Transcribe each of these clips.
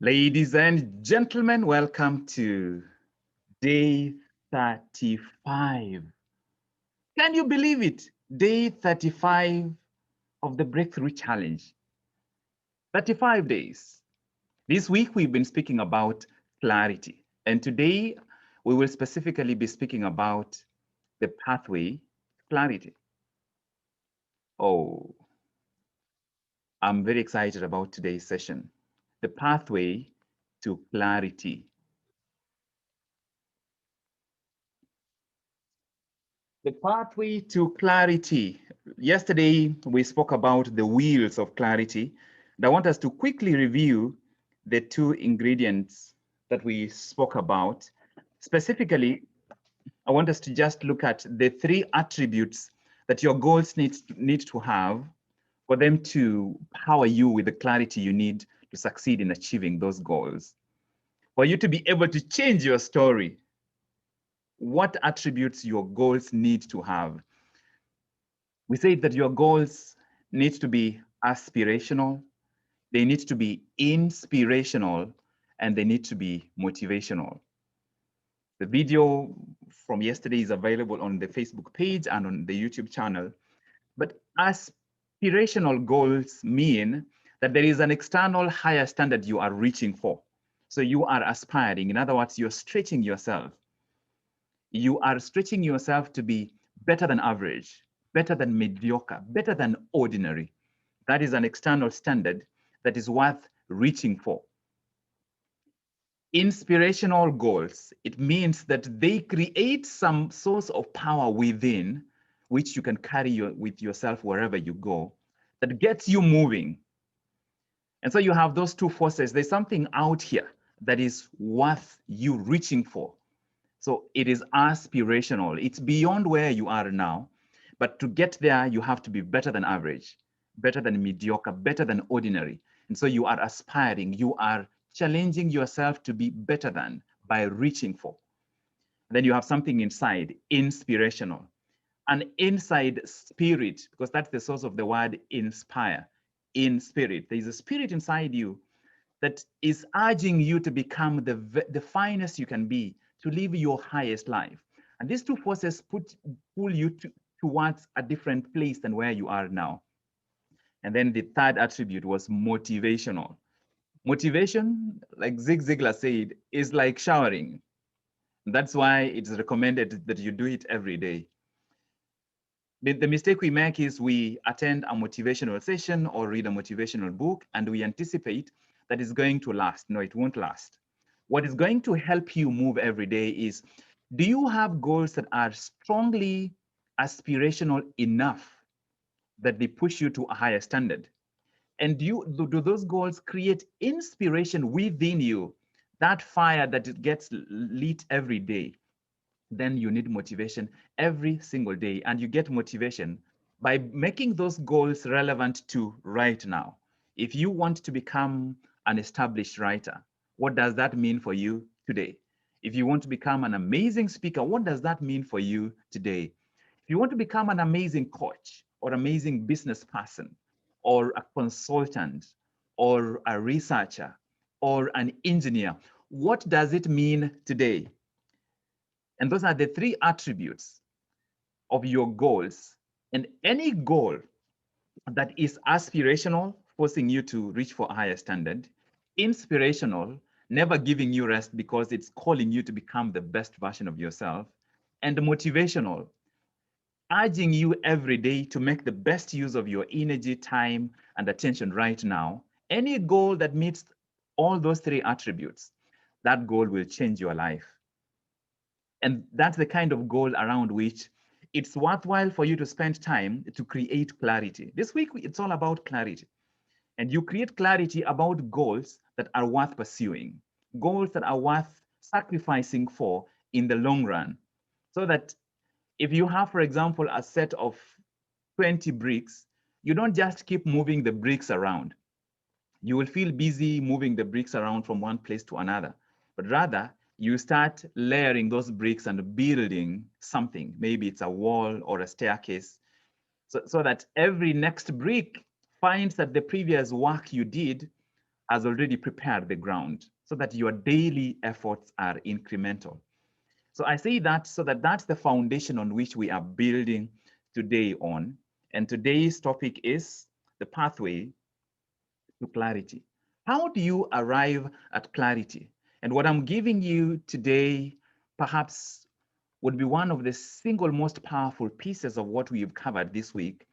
Ladies and gentlemen, welcome to day 35. Can you believe it? Day 35 of the Breakthrough Challenge. 35 days. This week we've been speaking about clarity. And today we will specifically be speaking about the pathway to clarity. Oh, I'm very excited about today's session. The pathway to clarity. The pathway to clarity. Yesterday, we spoke about the wheels of clarity. And I want us to quickly review the two ingredients that we spoke about. Specifically, I want us to just look at the three attributes that your goals need to have for them to power you with the clarity you need to succeed in achieving those goals. For you to be able to change your story, what attributes your goals need to have? We say that your goals need to be aspirational, they need to be inspirational, and they need to be motivational. The video from yesterday is available on the Facebook page and on the YouTube channel. But aspirational goals mean that there is an external higher standard you are reaching for. So you are aspiring. In other words, you're stretching yourself. You are stretching yourself to be better than average, better than mediocre, better than ordinary. That is an external standard that is worth reaching for. Inspirational goals, it means that they create some source of power within which you can carry with yourself wherever you go that gets you moving. And so you have those two forces. There's something out here that is worth you reaching for. So it is aspirational. It's beyond where you are now. But to get there, you have to be better than average, better than mediocre, better than ordinary. And so you are aspiring, you are challenging yourself to be better than by reaching for. Then you have something inside, inspirational, an inside spirit, because that's the source of the word inspire, in spirit. There's a spirit inside you that is urging you to become the finest you can be, to live your highest life. And these two forces pull you towards a different place than where you are now. And then the third attribute was motivational. Motivation, like Zig Ziglar said, is like showering. That's why it's recommended that you do it every day. The mistake we make is we attend a motivational session or read a motivational book and we anticipate that it's going to last. No, it won't last. What is going to help you move every day is, do you have goals that are strongly aspirational enough that they push you to a higher standard? And do those goals create inspiration within you, that fire that it gets lit every day? Then you need motivation every single day. And you get motivation by making those goals relevant to right now. If you want to become an established writer, what does that mean for you today? If you want to become an amazing speaker, what does that mean for you today? If you want to become an amazing coach or amazing business person or a consultant or a researcher or an engineer, what does it mean today? And those are the three attributes of your goals. And any goal that is aspirational, forcing you to reach for a higher standard, inspirational, never giving you rest because it's calling you to become the best version of yourself, and motivational, urging you every day to make the best use of your energy, time, and attention right now. Any goal that meets all those three attributes, that goal will change your life. And that's the kind of goal around which it's worthwhile for you to spend time to create clarity. This week, it's all about clarity. And you create clarity about goals that are worth pursuing, goals that are worth sacrificing for in the long run. So that if you have, for example, a set of 20 bricks, you don't just keep moving the bricks around. You will feel busy moving the bricks around from one place to another, but rather you start layering those bricks and building something. Maybe it's a wall or a staircase, so that every next brick finds that the previous work you did has already prepared the ground so that your daily efforts are incremental. So I say that so that that's the foundation on which we are building today on. And today's topic is the pathway to clarity. How do you arrive at clarity? And what I'm giving you today perhaps would be one of the single most powerful pieces of what we've covered this week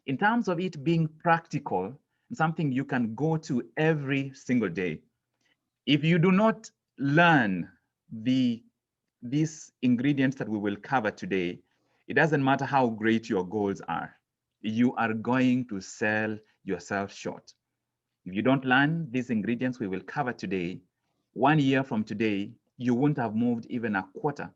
in terms of it being practical, something you can go to every single day. If you do not learn these ingredients that we will cover today, it doesn't matter how great your goals are, you are going to sell yourself short. If you don't learn these ingredients we will cover today, 1 year from today, you won't have moved even a quarter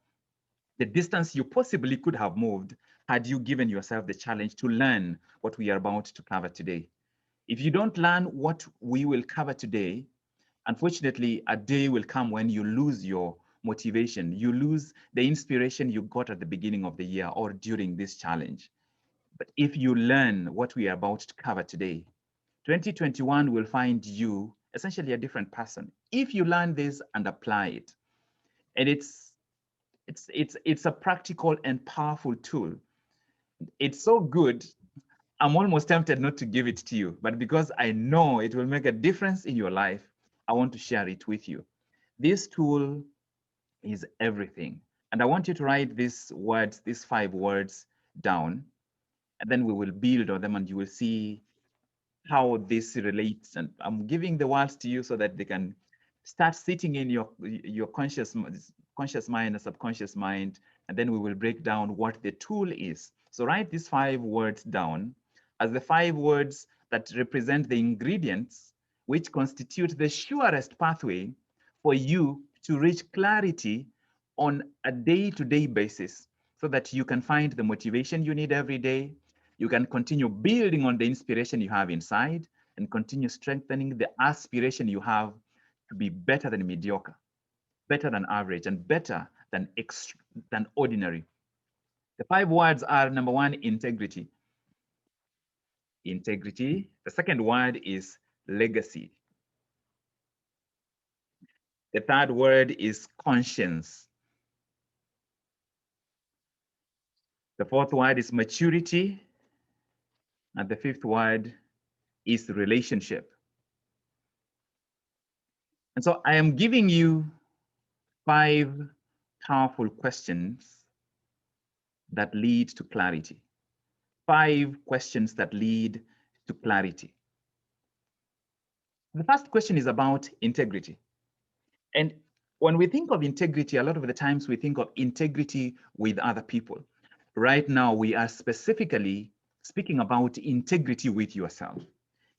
the distance you possibly could have moved had you given yourself the challenge to learn what we are about to cover today. If you don't learn what we will cover today, unfortunately, a day will come when you lose your motivation, you lose the inspiration you got at the beginning of the year or during this challenge. But if you learn what we are about to cover today, 2021 will find you essentially a different person if you learn this and apply it. And it's a practical and powerful tool. It's so good, I'm almost tempted not to give it to you, but because I know it will make a difference in your life, I want to share it with you. This tool is everything. And I want you to write these words, these 5 words down, and then we will build on them and you will see how this relates. And I'm giving the words to you so that they can start sitting in your conscious mind and subconscious mind, and then we will break down what the tool is. So write these 5 words down as the 5 words that represent the ingredients which constitute the surest pathway for you to reach clarity on a day-to-day basis so that you can find the motivation you need every day. You can continue building on the inspiration you have inside and continue strengthening the aspiration you have to be better than mediocre, better than average, and better than ordinary. The 5 words are: number 1, integrity. Integrity. The second word is legacy. The third word is conscience. The fourth word is maturity. And the fifth word is relationship. And so I am giving you 5 powerful questions that lead to clarity. 5 questions that lead to clarity. The first question is about integrity. And when we think of integrity, a lot of the times we think of integrity with other people. Right now, we are specifically speaking about integrity with yourself.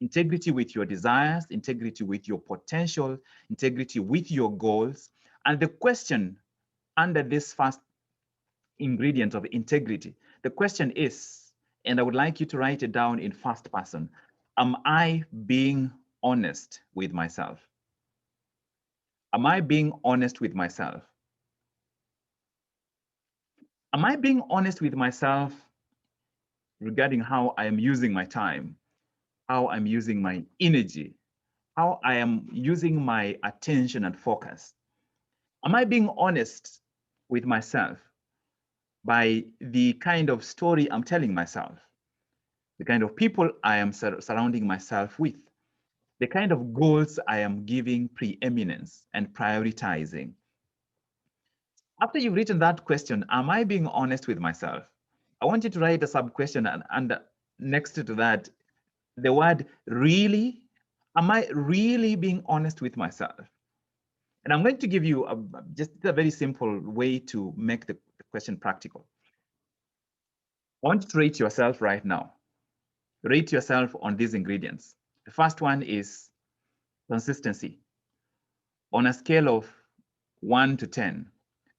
Integrity with your desires, integrity with your potential, integrity with your goals. And the question under this first ingredient of integrity, the question is, and I would like you to write it down in first person, am I being honest with myself? Am I being honest with myself? Am I being honest with myself regarding how I am using my time, how I'm using my energy, how I am using my attention and focus? Am I being honest with myself by the kind of story I'm telling myself, the kind of people I am surrounding myself with, the kind of goals I am giving preeminence and prioritizing? After you've written that question, am I being honest with myself? I want you to write a sub question and next to that, the word really. Am I really being honest with myself? And I'm going to give you just a very simple way to make the question practical. I want you to rate yourself right now. Rate yourself on these ingredients. The first one is consistency. On a scale of 1 to 10,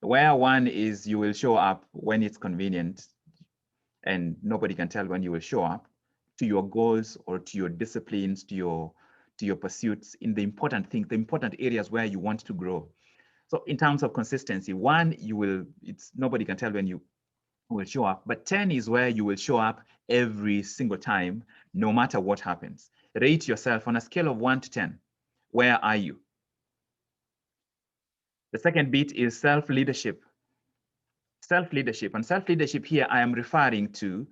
where 1 is you will show up when it's convenient and nobody can tell when you will show up to your goals or to your disciplines, to your pursuits in the important things, the important areas where you want to grow. So in terms of consistency, 1, it's nobody can tell when you will show up, but 10 is where you will show up every single time, no matter what happens. Rate yourself on a scale of 1 to 10. Where are you? The second bit is self-leadership. Self-leadership. And self-leadership here, I am referring to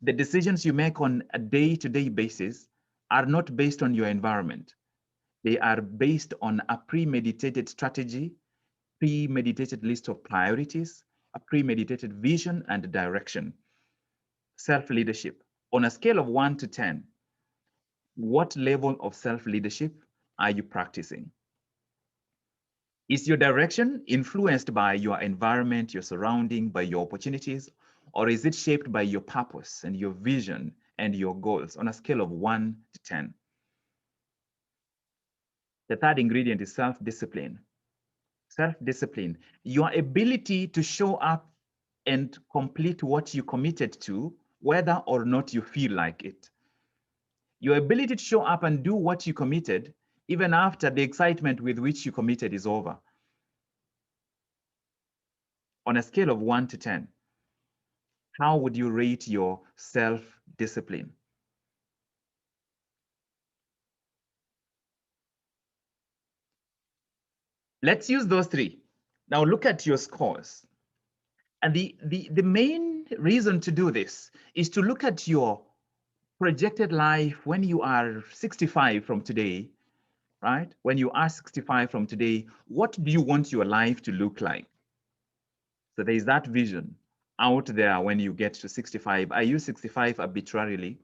the decisions you make on a day-to-day basis are not based on your environment. They are based on a premeditated strategy, premeditated list of priorities, a premeditated vision and direction. Self-leadership. On a scale of 1 to 10, what level of self-leadership are you practicing? Is your direction influenced by your environment, your surrounding, by your opportunities, or is it shaped by your purpose and your vision and your goals on a scale of 1 to 10? The third ingredient is self-discipline. Self-discipline, your ability to show up and complete what you committed to, whether or not you feel like it. Your ability to show up and do what you committed, even after the excitement with which you committed is over. On a scale of 1 to 10, how would you rate your self-discipline? Let's use those three. Now look at your scores. And the main reason to do this is to look at your projected life when you are 65 from today, right? When you are 65 from today, what do you want your life to look like? So there is that vision out there when you get to 65. I use 65 arbitrarily.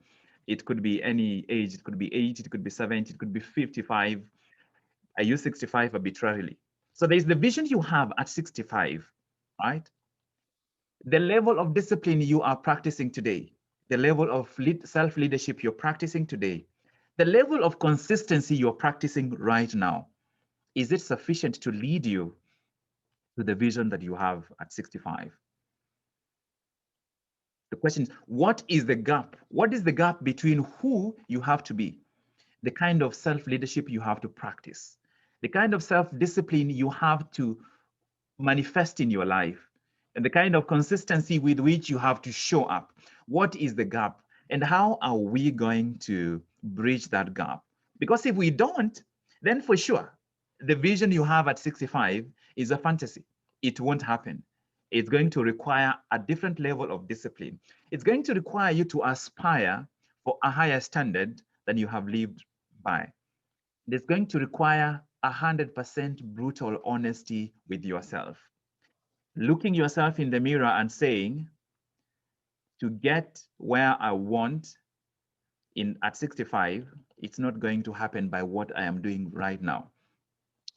It could be any age. It could be 80, it could be 70, it could be 55. I use 65 arbitrarily. So there's the vision you have at 65, right? The level of discipline you are practicing today, the level of self-leadership you're practicing today, the level of consistency you're practicing right now, is it sufficient to lead you to the vision that you have at 65? The question is, what is the gap? What is the gap between who you have to be, the kind of self-leadership you have to practice, the kind of self-discipline you have to manifest in your life, and the kind of consistency with which you have to show up? What is the gap? And how are we going to bridge that gap? Because if we don't, then for sure, the vision you have at 65 is a fantasy. It won't happen. It's going to require a different level of discipline. It's going to require you to aspire for a higher standard than you have lived by. It's going to require 100% brutal honesty with yourself. Looking yourself in the mirror and saying, to get where I want at 65, it's not going to happen by what I am doing right now.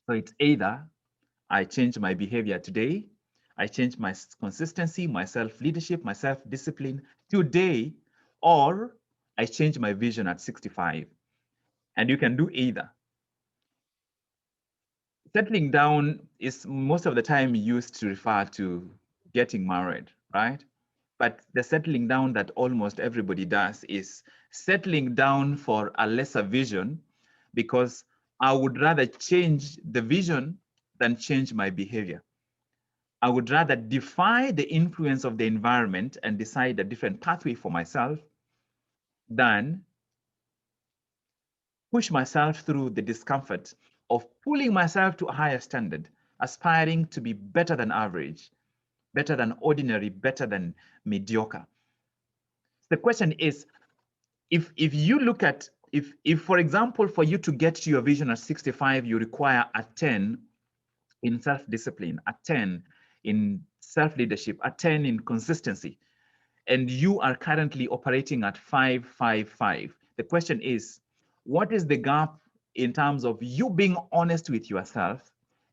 So it's either I change my behavior today, I change my consistency, my self-leadership, my self-discipline today, or I change my vision at 65. And you can do either. Settling down is most of the time used to refer to getting married, right? But the settling down that almost everybody does is settling down for a lesser vision, because I would rather change the vision than change my behavior. I would rather defy the influence of the environment and decide a different pathway for myself than push myself through the discomfort of pulling myself to a higher standard, aspiring to be better than average, better than ordinary, better than mediocre. The question is, if you look at, if for example, for you to get to your vision at 65, you require a 10 in self-discipline, a 10 in self-leadership, a 10 in consistency, and you are currently operating at 555. The question is, what is the gap in terms of you being honest with yourself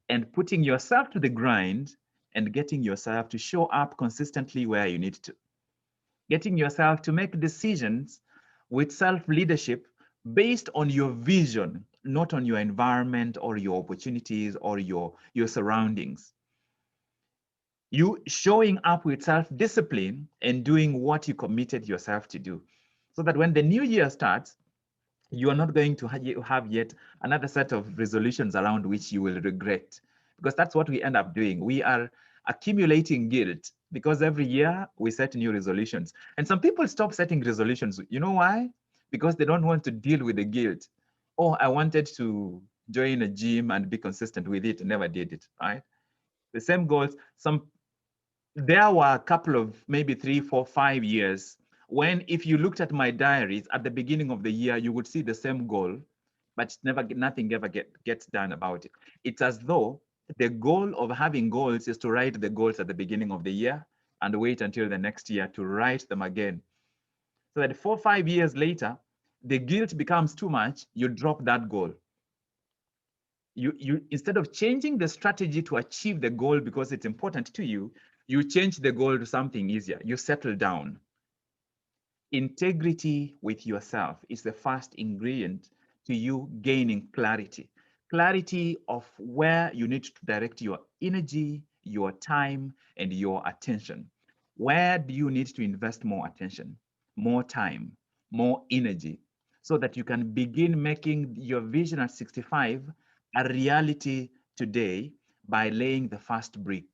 and putting yourself to the grind and getting yourself to show up consistently where you need to? Getting yourself to make decisions with self-leadership based on your vision, not on your environment or your opportunities or your surroundings. You showing up with self-discipline and doing what you committed yourself to do, so that when the new year starts, you are not going to have yet another set of resolutions around which you will regret, because that's what we end up doing. We are accumulating guilt because every year we set new resolutions. And some people stop setting resolutions. You know why? Because they don't want to deal with the guilt. Oh, I wanted to join a gym and be consistent with it. Never did it, right? The same goals. There were a couple of maybe 3, 4, 5 years when if you looked at my diaries at the beginning of the year, you would see the same goal, but nothing ever gets done about it. It's as though the goal of having goals is to write the goals at the beginning of the year and wait until the next year to write them again. So that 4, 5 years later, the guilt becomes too much, you drop that goal. You instead of changing the strategy to achieve the goal because it's important to you, you change the goal to something easier. You settle down. Integrity with yourself is the first ingredient to you gaining clarity. Clarity of where you need to direct your energy, your time, and your attention. Where do you need to invest more attention, more time, more energy, so that you can begin making your vision at 65 a reality today by laying the first brick,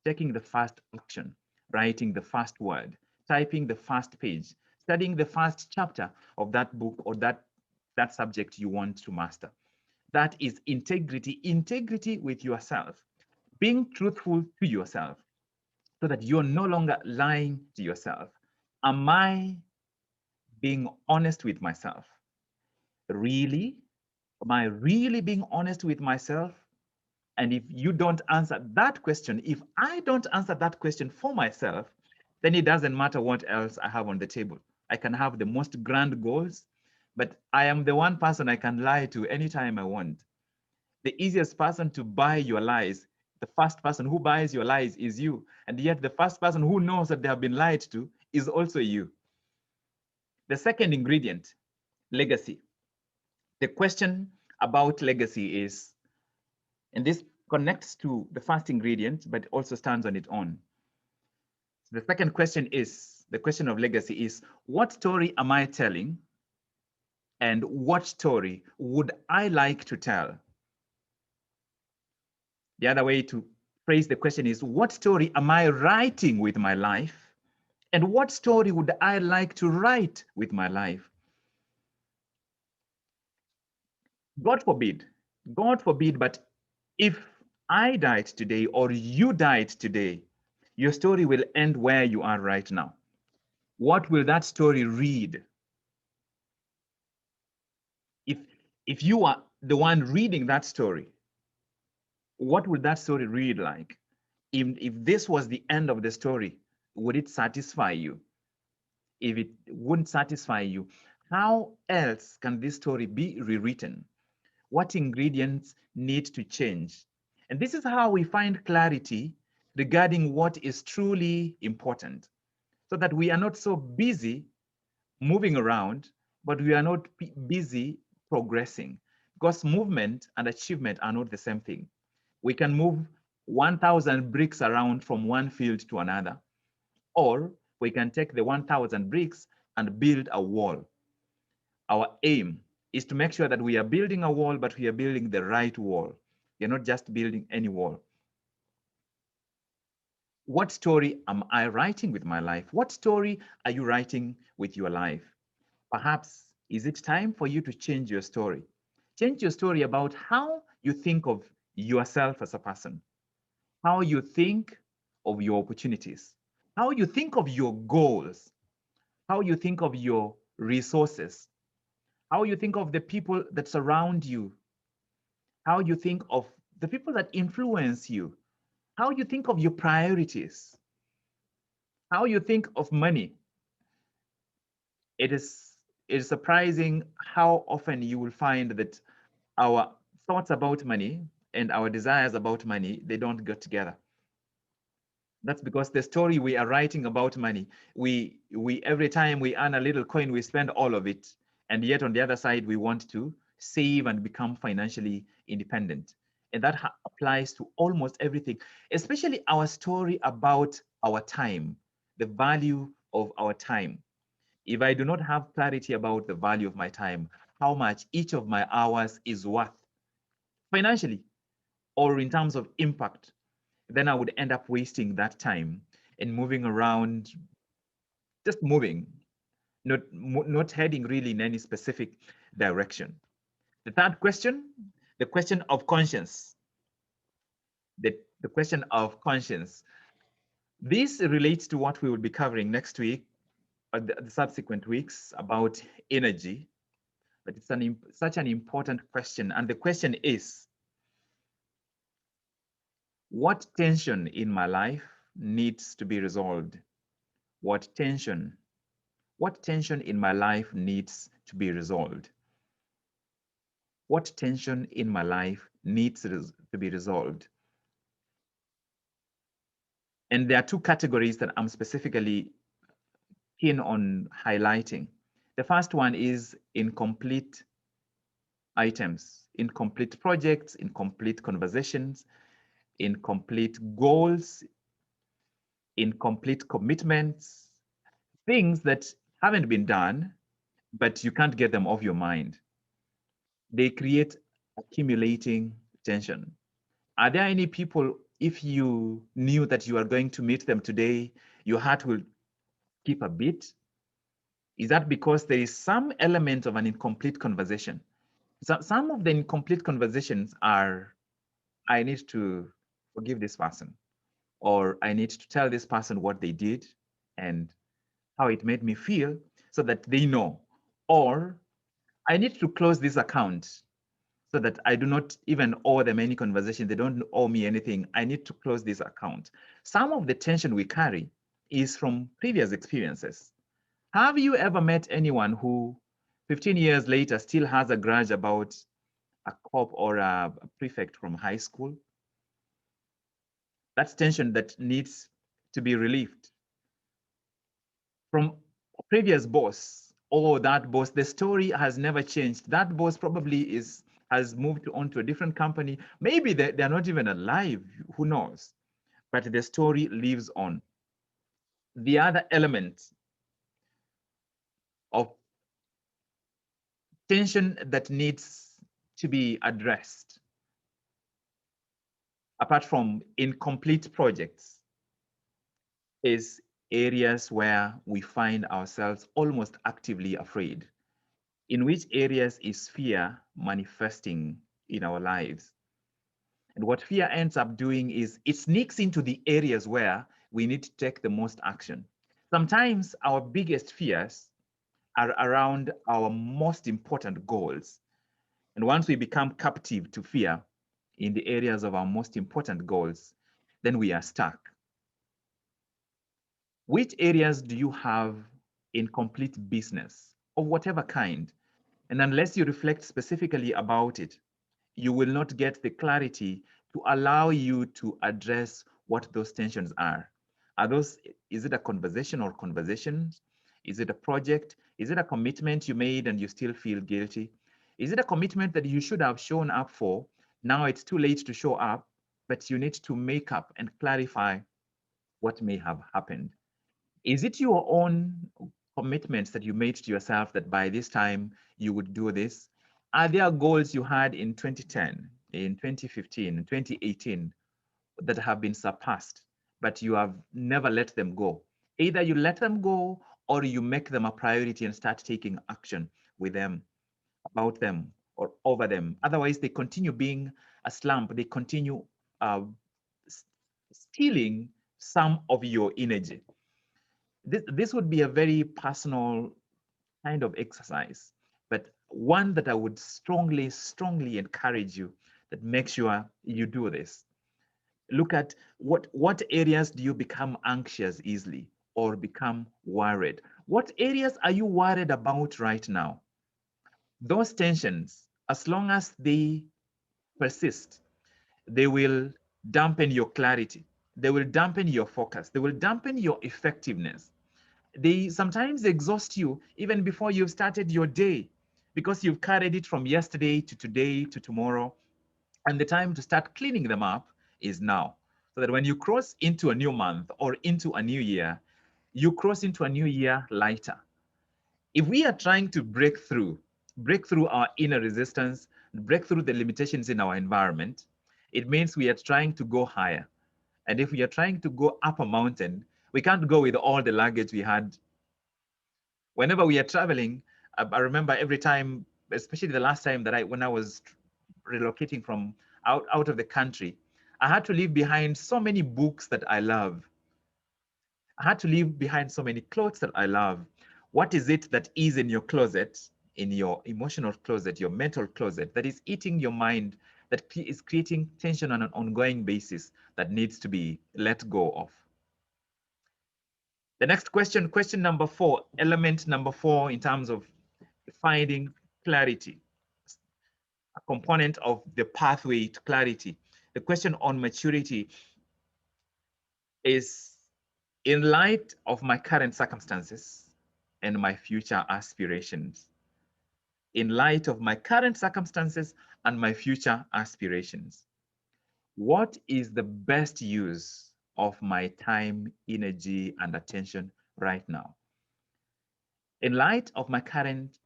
taking the first action, writing the first word, typing the first page, studying the first chapter of that book or that subject you want to master. That is integrity, integrity with yourself, being truthful to yourself so that you're no longer lying to yourself. Am I being honest with myself? Really? Am I really being honest with myself? And if you don't answer that question, if I don't answer that question for myself, then it doesn't matter what else I have on the table. I can have the most grand goals, but I am the one person I can lie to anytime I want. The easiest person to buy your lies, the first person who buys your lies is you. And yet the first person who knows that they have been lied to is also you. The second ingredient, legacy. The question about legacy is, and this connects to the first ingredient, but also stands on its own. The second question is, the question of legacy is, what story am I telling? And what story would I like to tell? The other way to phrase the question is, what story am I writing with my life? And what story would I like to write with my life? God forbid, but if I died today or you died today, your story will end where you are right now. What will that story read? If if you are the one reading that story, what would that story read like? If this was the end of the story, would it satisfy you? If it wouldn't satisfy you, how else can this story be rewritten? What ingredients need to change? And this is how we find clarity regarding what is truly important, so that we are not so busy moving around, but we are not busy progressing, because movement and achievement are not the same thing. We can move 1,000 bricks around from one field to another, or we can take the 1,000 bricks and build a wall. Our aim is to make sure that we are building a wall, but we are building the right wall. You're not just building any wall. What story am I writing with my life? What story are you writing with your life? Perhaps is it time for you to change your story? Change your story about how you think of yourself as a person, how you think of your opportunities, how you think of your goals, how you think of your resources, how you think of the people that surround you, how you think of the people that influence you, how you think of your priorities, how you think of money. It is surprising how often you will find that our thoughts about money and our desires about money, they don't go together. That's because the story we are writing about money, we every time we earn a little coin, we spend all of it. And yet on the other side, we want to save and become financially independent. And that applies to almost everything, especially our story about our time, the value of our time. If I do not have clarity about the value of my time, how much each of my hours is worth financially or in terms of impact, then I would end up wasting that time and moving around, just moving, not heading really in any specific direction. The third question, The question of conscience. The question of conscience. This relates to what we will be covering next week or the subsequent weeks about energy. But it's such an important question. And the question is, what tension in my life needs to be resolved? What tension in my life needs to be resolved? What tension in my life needs to be resolved? And there are two categories that I'm specifically keen on highlighting. The first one is incomplete items, incomplete projects, incomplete conversations, incomplete goals, incomplete commitments, things that haven't been done, but you can't get them off your mind. They create accumulating tension. Are there any people, if you knew that you are going to meet them today, your heart will skip a beat? Is that because there is some element of an incomplete conversation? So some of the incomplete conversations are, I need to forgive this person, or I need to tell this person what they did and how it made me feel so that they know, or I need to close this account so that I do not even owe them any conversation. They don't owe me anything. I need to close this account. Some of the tension we carry is from previous experiences. Have you ever met anyone who 15 years later still has a grudge about a cop or a prefect from high school? That's tension that needs to be relieved. From a previous boss, or that boss, the story has never changed. That boss probably has moved on to a different company. Maybe they're not even alive, who knows? But the story lives on. The other element of tension that needs to be addressed, apart from incomplete projects, is areas where we find ourselves almost actively afraid. In which areas is fear manifesting in our lives? And what fear ends up doing is it sneaks into the areas where we need to take the most action. Sometimes our biggest fears are around our most important goals. And once we become captive to fear in the areas of our most important goals, then we are stuck. Which areas do you have incomplete business of whatever kind? And unless you reflect specifically about it, you will not get the clarity to allow you to address what those tensions are. Is it a conversation or conversations? Is it a project? Is it a commitment you made and you still feel guilty? Is it a commitment that you should have shown up for? Now it's too late to show up, but you need to make up and clarify what may have happened. Is it your own commitments that you made to yourself that by this time you would do this? Are there goals you had in 2010, in 2015, in 2018 that have been surpassed, but you have never let them go? Either you let them go or you make them a priority and start taking action with them, about them, or over them. Otherwise, they continue being a slump. They continue uh, stealing some of your energy. This would be a very personal kind of exercise, but one that I would strongly, strongly encourage you that make sure you do this. Look at what areas do you become anxious easily or become worried? What areas are you worried about right now? Those tensions, as long as they persist, they will dampen your clarity. They will dampen your focus. They will dampen your effectiveness. They sometimes exhaust you even before you've started your day because you've carried it from yesterday to today to tomorrow. And the time to start cleaning them up is now. So that when you cross into a new month or into a new year, you cross into a new year lighter. If we are trying to break through our inner resistance, break through the limitations in our environment, it means we are trying to go higher. And if we are trying to go up a mountain, we can't go with all the luggage we had. Whenever we are traveling, I remember every time, especially the last time that when I was relocating from out of the country, I had to leave behind so many books that I love. I had to leave behind so many clothes that I love. What is it that is in your closet, in your emotional closet, your mental closet, that is eating your mind, that is creating tension on an ongoing basis that needs to be let go of? The next question, question number 4, element number 4 in terms of finding clarity, a component of the pathway to clarity. The question on maturity is, in light of my current circumstances and my future aspirations, in light of my current circumstances and my future aspirations, what is the best use of my time, energy, and attention right now? In light of my current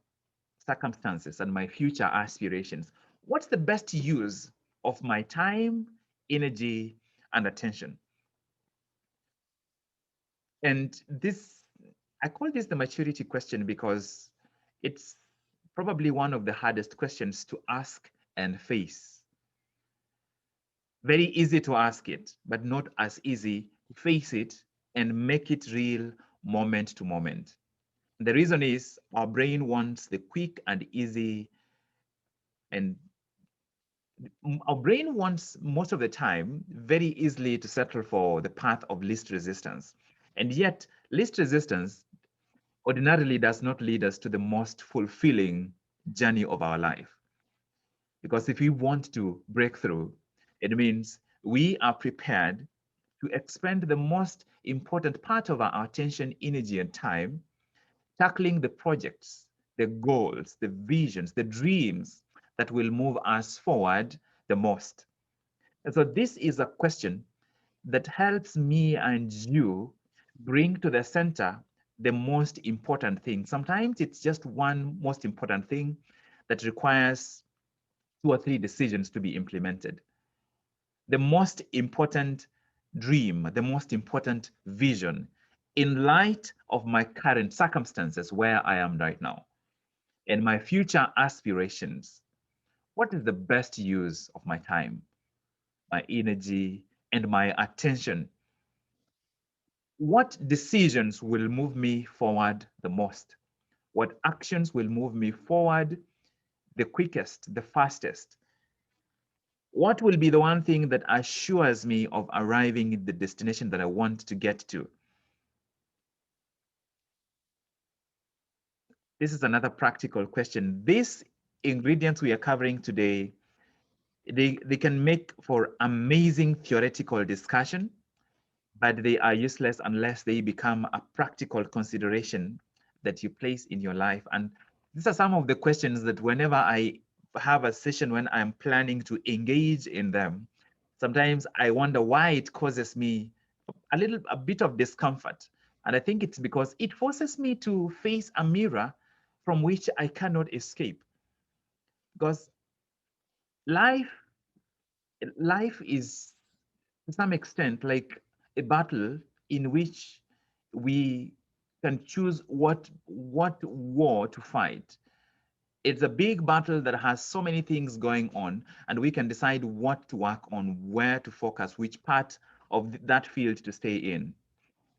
circumstances and my future aspirations, what's the best use of my time, energy, and attention? And this, I call this the maturity question because it's probably one of the hardest questions to ask and face. Very easy to ask it, but not as easy to face it and make it real moment to moment. The reason is our brain wants the quick and easy, and our brain wants most of the time very easily to settle for the path of least resistance. And yet, least resistance ordinarily does not lead us to the most fulfilling journey of our life. Because if we want to break through, it means we are prepared to expend the most important part of our attention, energy, and time tackling the projects, the goals, the visions, the dreams that will move us forward the most. And so this is a question that helps me and you bring to the center the most important thing. Sometimes it's just one most important thing that requires 2 or 3 decisions to be implemented. The most important dream, the most important vision in light of my current circumstances, where I am right now, and my future aspirations. What is the best use of my time, my energy, and my attention? What decisions will move me forward the most? What actions will move me forward the quickest, the fastest? What will be the one thing that assures me of arriving at the destination that I want to get to? This is another practical question. These ingredients we are covering today, they can make for amazing theoretical discussion, but they are useless unless they become a practical consideration that you place in your life. And these are some of the questions that whenever I have a session when I'm planning to engage in them, sometimes I wonder why it causes me a bit of discomfort. And I think it's because it forces me to face a mirror from which I cannot escape. Because life, life is to some extent like a battle in which we can choose what war to fight. It's a big battle that has so many things going on, and we can decide what to work on, where to focus, which part of that field to stay in.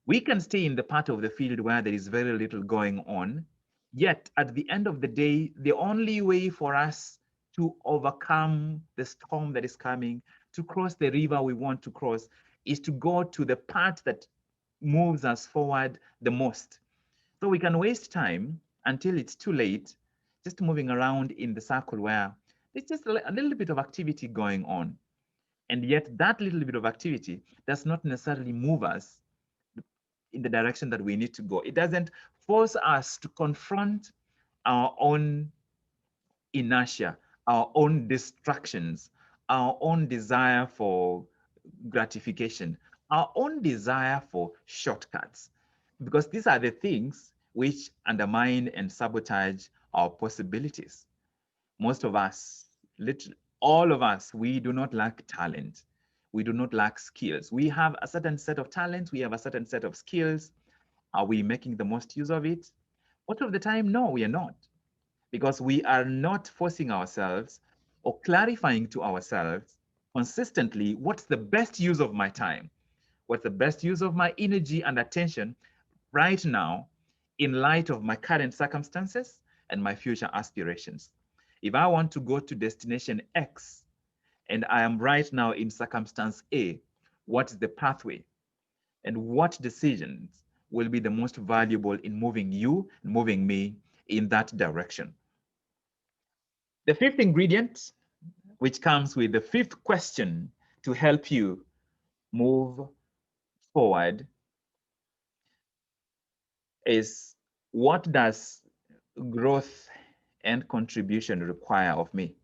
We can stay in the part of the field where there is very little going on, yet at the end of the day, the only way for us to overcome the storm that is coming, to cross the river we want to cross, is to go to the part that moves us forward the most. So we can waste time until it's too late, just moving around in the circle where there's just a little bit of activity going on. And yet that little bit of activity does not necessarily move us in the direction that we need to go. It doesn't force us to confront our own inertia, our own distractions, our own desire for gratification, our own desire for shortcuts, because these are the things which undermine and sabotage our possibilities. Most of us, literally all of us, we do not lack talent. We do not lack skills. We have a certain set of talents. We have a certain set of skills. Are we making the most use of it? Most of the time, no, we are not, because we are not forcing ourselves or clarifying to ourselves consistently what's the best use of my time, what's the best use of my energy and attention right now in light of my current circumstances and my future aspirations. If I want to go to destination X and I am right now in circumstance A, what's the pathway and what decisions will be the most valuable in moving you, moving me in that direction? The fifth ingredient, which comes with the fifth question to help you move forward, is what does growth and contribution require of me?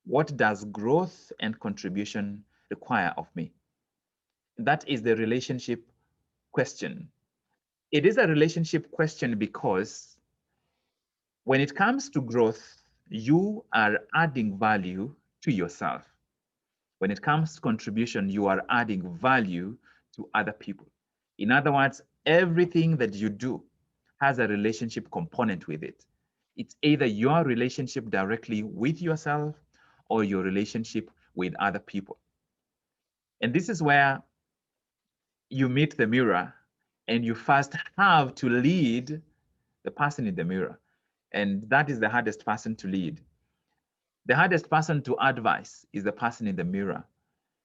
What does growth and contribution require of me? That is the relationship question. It is a relationship question because when it comes to growth, you are adding value to yourself. When it comes to contribution, you are adding value to other people. In other words, everything that you do has a relationship component with it. It's either your relationship directly with yourself or your relationship with other people. And this is where you meet the mirror and you first have to lead the person in the mirror. And that is the hardest person to lead. The hardest person to advise is the person in the mirror.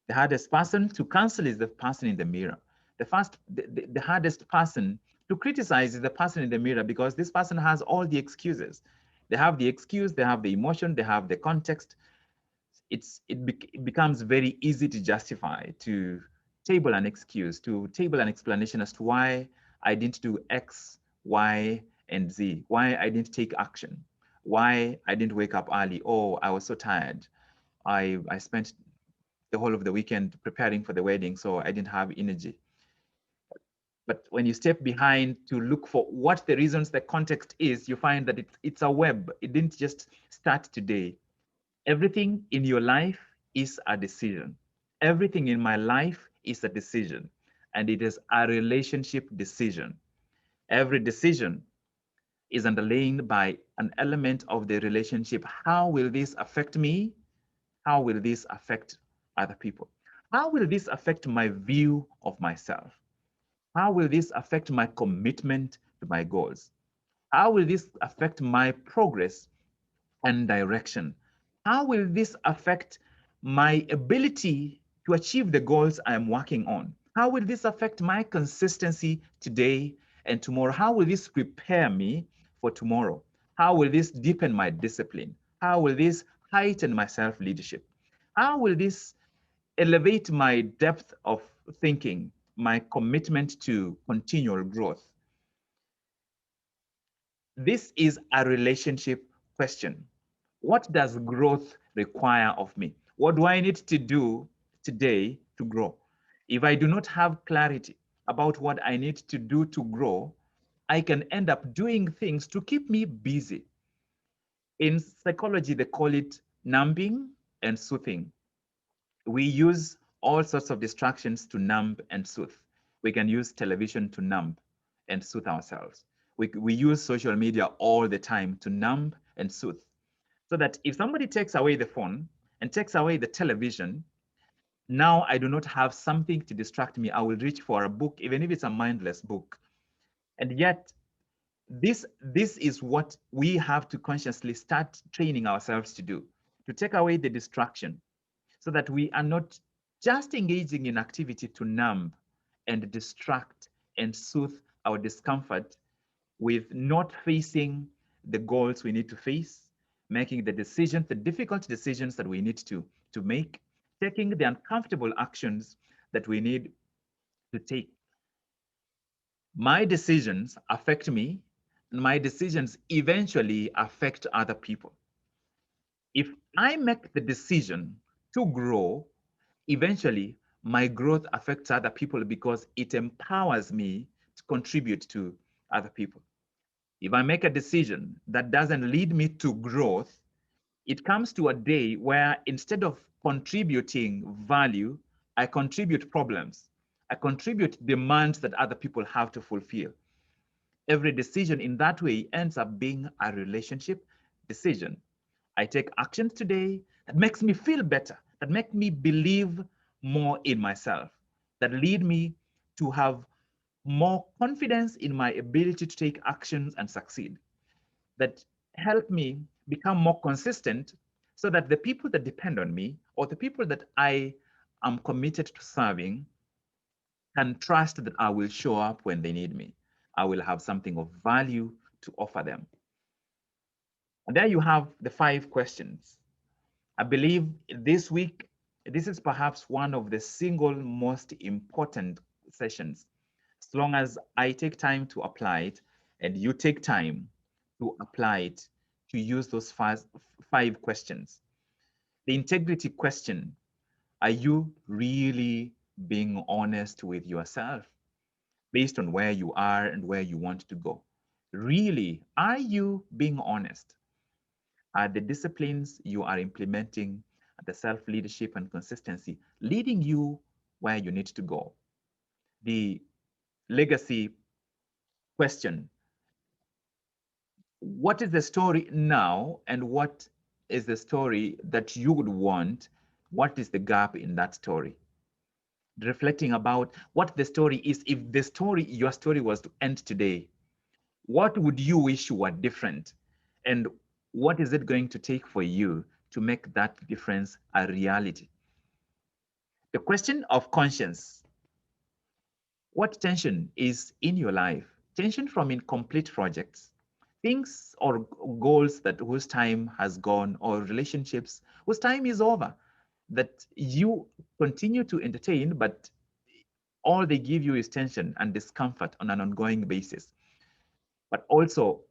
The hardest person to counsel is the person in the mirror. The hardest person to criticize is the person in the mirror because this person has all the excuses. They have the excuse, they have the emotion, they have the context. It becomes very easy to justify, to table an excuse, to table an explanation as to why I didn't do X, Y, and Z, why I didn't take action, why I didn't wake up early. Oh, I was so tired. I spent the whole of the weekend preparing for the wedding, so I didn't have energy. But when you step behind to look for what the reasons, the context is, you find that it's a web. It didn't just start today. Everything in your life is a decision. Everything in my life is a decision, and it is a relationship decision. Every decision is underlain by an element of the relationship. How will this affect me? How will this affect other people? How will this affect my view of myself? How will this affect my commitment to my goals? How will this affect my progress and direction? How will this affect my ability to achieve the goals I am working on? How will this affect my consistency today and tomorrow? How will this prepare me for tomorrow? How will this deepen my discipline? How will this heighten my self-leadership? How will this elevate my depth of thinking, my commitment to continual growth? This is a relationship question. What does growth require of me? What do I need to do today to grow? If I do not have clarity about what I need to do to grow, I can end up doing things to keep me busy. In psychology, they call it numbing and soothing. We use all sorts of distractions to numb and soothe. We can use television to numb and soothe ourselves. We use social media all the time to numb and soothe. So that if somebody takes away the phone and takes away the television, now I do not have something to distract me. I will reach for a book, even if it's a mindless book. And yet, this is what we have to consciously start training ourselves to do, to take away the distraction so that we are not just engaging in activity to numb and distract and soothe our discomfort with not facing the goals we need to face, making the decisions, the difficult decisions that we need to make, taking the uncomfortable actions that we need to take. My decisions affect me, and my decisions eventually affect other people. If I make the decision to grow, eventually my growth affects other people because it empowers me to contribute to other people. If I make a decision that doesn't lead me to growth, it comes to a day where instead of contributing value, I contribute problems. I contribute demands that other people have to fulfill. Every decision in that way ends up being a relationship decision. I take actions today that makes me feel better, that make me believe more in myself, that lead me to have more confidence in my ability to take actions and succeed, that help me become more consistent so that the people that depend on me or the people that I am committed to serving can trust that I will show up when they need me. I will have something of value to offer them. And there you have the 5 questions. I believe this week, this is perhaps one of the single most important sessions. As long as I take time to apply it and you take time to apply it, to use those 5 questions. The integrity question, are you really being honest with yourself based on where you are and where you want to go? Really, are you being honest? Are the disciplines you are implementing, the self-leadership and consistency, leading you where you need to go? The legacy question, what is the story now and what is the story that you would want? What is the gap in that story? Reflecting about what the story is. If the story, your story was to end today, what would you wish were different? And what is it going to take for you to make that difference a reality? The question of conscience. What tension is in your life? Tension from incomplete projects, things or goals that whose time has gone, or relationships whose time is over, that you continue to entertain, but all they give you is tension and discomfort on an ongoing basis. But also,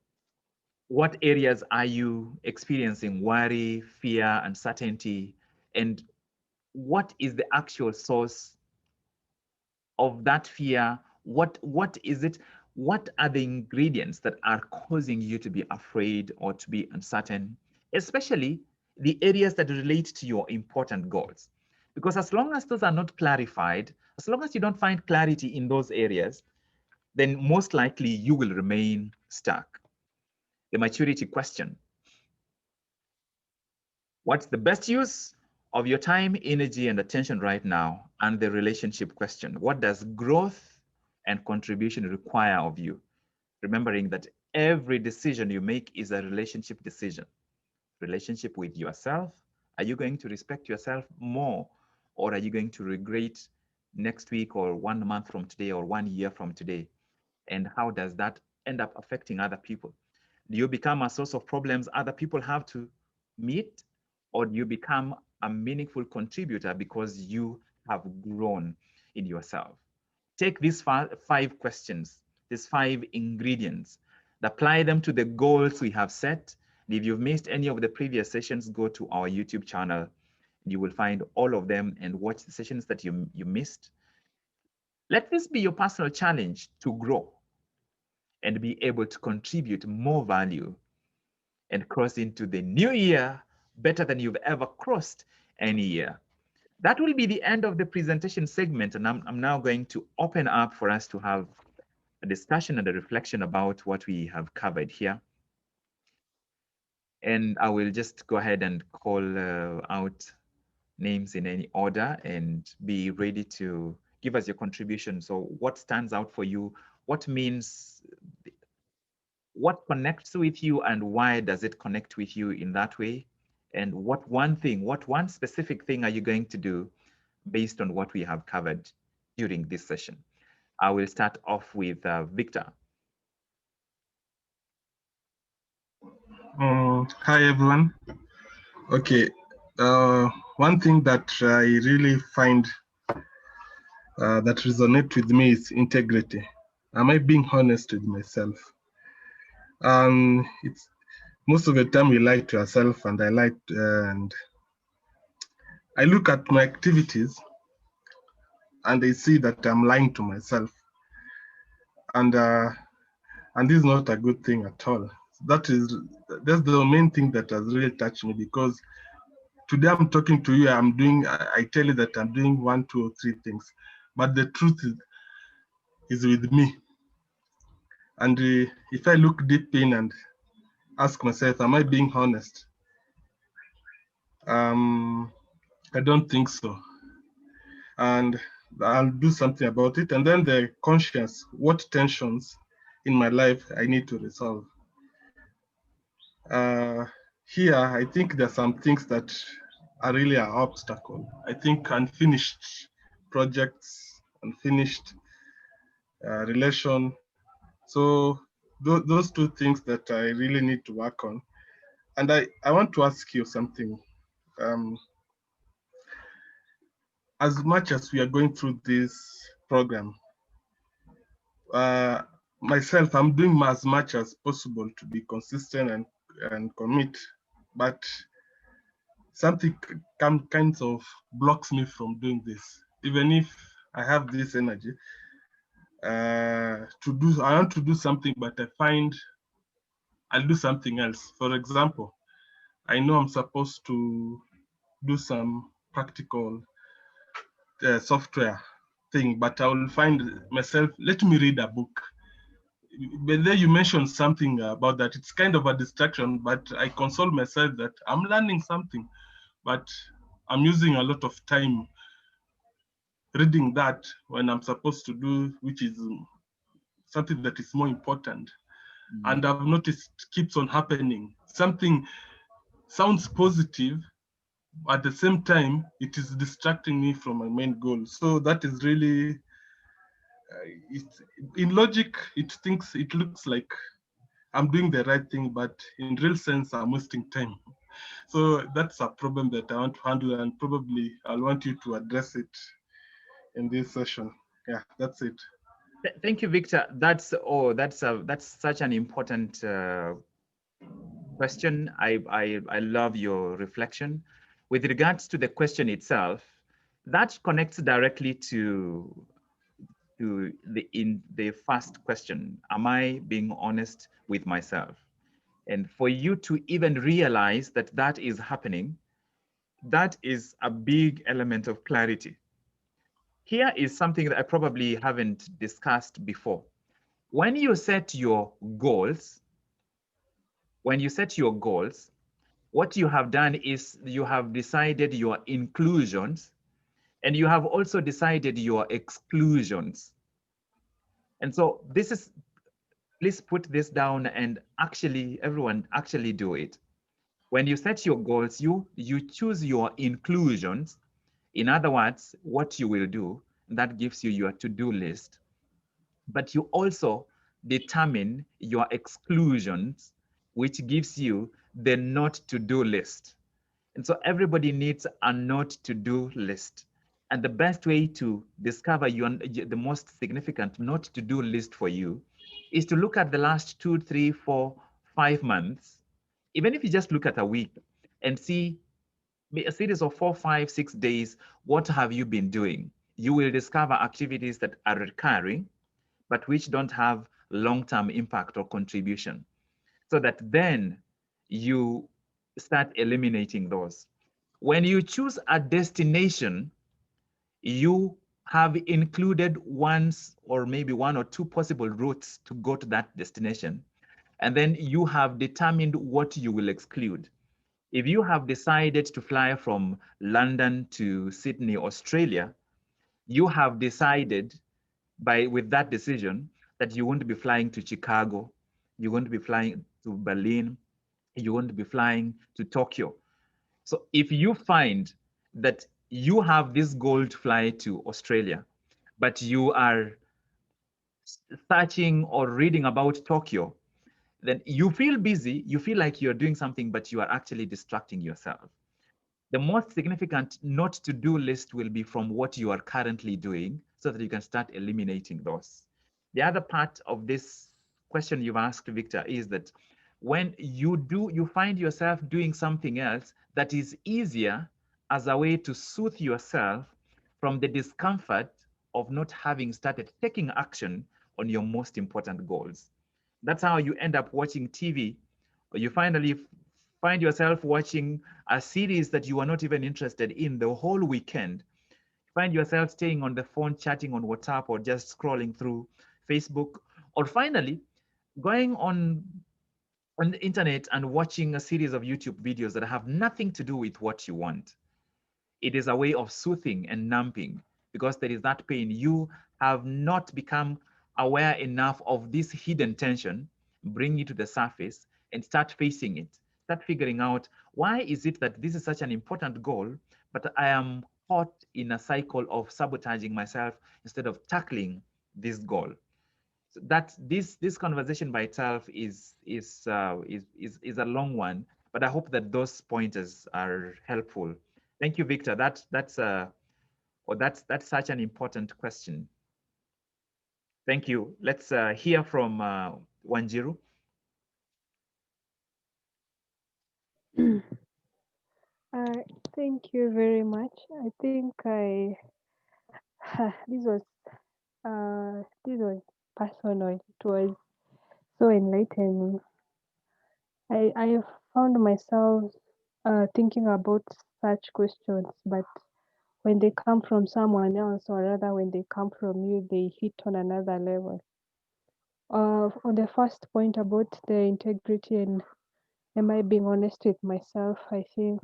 what areas are you experiencing worry, fear, uncertainty, and what is the actual source of that fear? What is it? What are the ingredients that are causing you to be afraid or to be uncertain, especially the areas that relate to your important goals? Because as long as those are not clarified, as long as you don't find clarity in those areas, then most likely you will remain stuck. The maturity question. What's the best use of your time, energy, and attention right now? And the relationship question. What does growth and contribution require of you? Remembering that every decision you make is a relationship decision. Relationship with yourself. Are you going to respect yourself more, or are you going to regret next week or 1 month from today or 1 year from today? And how does that end up affecting other people? Do you become a source of problems other people have to meet, or do you become a meaningful contributor because you have grown in yourself? Take these 5 questions, these 5 ingredients, apply them to the goals we have set. And if you've missed any of the previous sessions, go to our YouTube channel. You will find all of them and watch the sessions that you missed. Let this be your personal challenge to grow and be able to contribute more value and cross into the new year better than you've ever crossed any year. That will be the end of the presentation segment, and I'm now going to open up for us to have a discussion and a reflection about what we have covered here. And I will just go ahead and call out names in any order and be ready to give us your contribution. So what stands out for you? What means, what connects with you, and why does it connect with you in that way? And what one specific thing are you going to do based on what we have covered during this session? I will start off with Victor. Hi, everyone. Okay, one thing that I really find that resonates with me is integrity. Am I being honest with myself? It's most of the time we lie to ourselves, and and I look at my activities and I see that I'm lying to myself, and this is not a good thing at all. That's the main thing that has really touched me, because today I'm talking to you, I tell you that I'm doing 1, 2, or 3 things, but the truth is with me. And if I look deep in and ask myself, am I being honest? I don't think so. And I'll do something about it. And then the conscience, what tensions in my life I need to resolve. Uh, Here, I think there's some things that are really an obstacle. I think unfinished projects, unfinished relation. So those two things that I really need to work on. And I want to ask you something. Um, as much as we are going through this program, uh, myself, I'm doing as much as possible to be consistent and commit, but something kinds of blocks me from doing this. Even if I have this energy to do, I want to do something, but I find I'll do something else. For example, I know I'm supposed to do some practical software thing, but I will find myself, let me read a book. But then you mentioned something about that. It's kind of a distraction, but I console myself that I'm learning something, but I'm using a lot of time reading that when I'm supposed to do, which is something that is more important. And I've noticed keeps on happening. Something sounds positive, at the same time, it is distracting me from my main goal. So that is really, in logic, it looks like I'm doing the right thing, but in real sense, I'm wasting time. So that's a problem that I want to handle, and probably I'll want you to address it in this session. Yeah, that's it. Thank you, Victor. That's such an important question. I love your reflection. With regards to the question itself, that connects directly to the first question. Am I being honest with myself? And for you to even realize that that is happening, that is a big element of clarity. Here is something that I probably haven't discussed before. When you set your goals, what you have done is you have decided your inclusions and you have also decided your exclusions. And so this is, please put this down and actually, everyone actually do it. When you set your goals, you choose your inclusions. In other words, what you will do, that gives you your to-do list. But you also determine your exclusions, which gives you the not to-do list. And so everybody needs a not to-do list. And the best way to discover the most significant not to-do list for you is to look at the last 2, 3, 4, 5 months. Even if you just look at a week and see a series of 4, 5, 6 days, what have you been doing? You will discover activities that are recurring, but which don't have long-term impact or contribution. So that then you start eliminating those. When you choose a destination, you have included once or maybe one or two possible routes to go to that destination. And then you have determined what you will exclude. If you have decided to fly from London to Sydney, Australia, you have decided with that decision that you won't be flying to Chicago, you won't be flying to Berlin, you won't be flying to Tokyo. So if you find that you have this goal to fly to Australia, but you are searching or reading about Tokyo, then you feel busy, you feel like you're doing something, but you are actually distracting yourself. The most significant not to do list will be from what you are currently doing so that you can start eliminating those. The other part of this question you've asked, Victor, is that when you find yourself doing something else that is easier as a way to soothe yourself from the discomfort of not having started taking action on your most important goals. That's how you end up watching TV, or you finally find yourself watching a series that you are not even interested in the whole weekend. Find yourself staying on the phone, chatting on WhatsApp, or just scrolling through Facebook, or finally going on on the internet and watching a series of YouTube videos that have nothing to do with what you want. It is a way of soothing and numbing because there is that pain. You have not become aware enough of this hidden tension, bring it to the surface and start facing it. Start figuring out, why is it that this is such an important goal, but I am caught in a cycle of sabotaging myself instead of tackling this goal. So that this conversation by itself is a long one, but I hope that those pointers are helpful. Thank you, Victor. That's such an important question. Thank you. Let's hear from Wanjiru. Thank you very much. I think this was personal. It was so enlightening. I found myself thinking about such questions, but when they come from someone else, or rather when they come from you, they hit on another level. On the first point about the integrity and am I being honest with myself, I think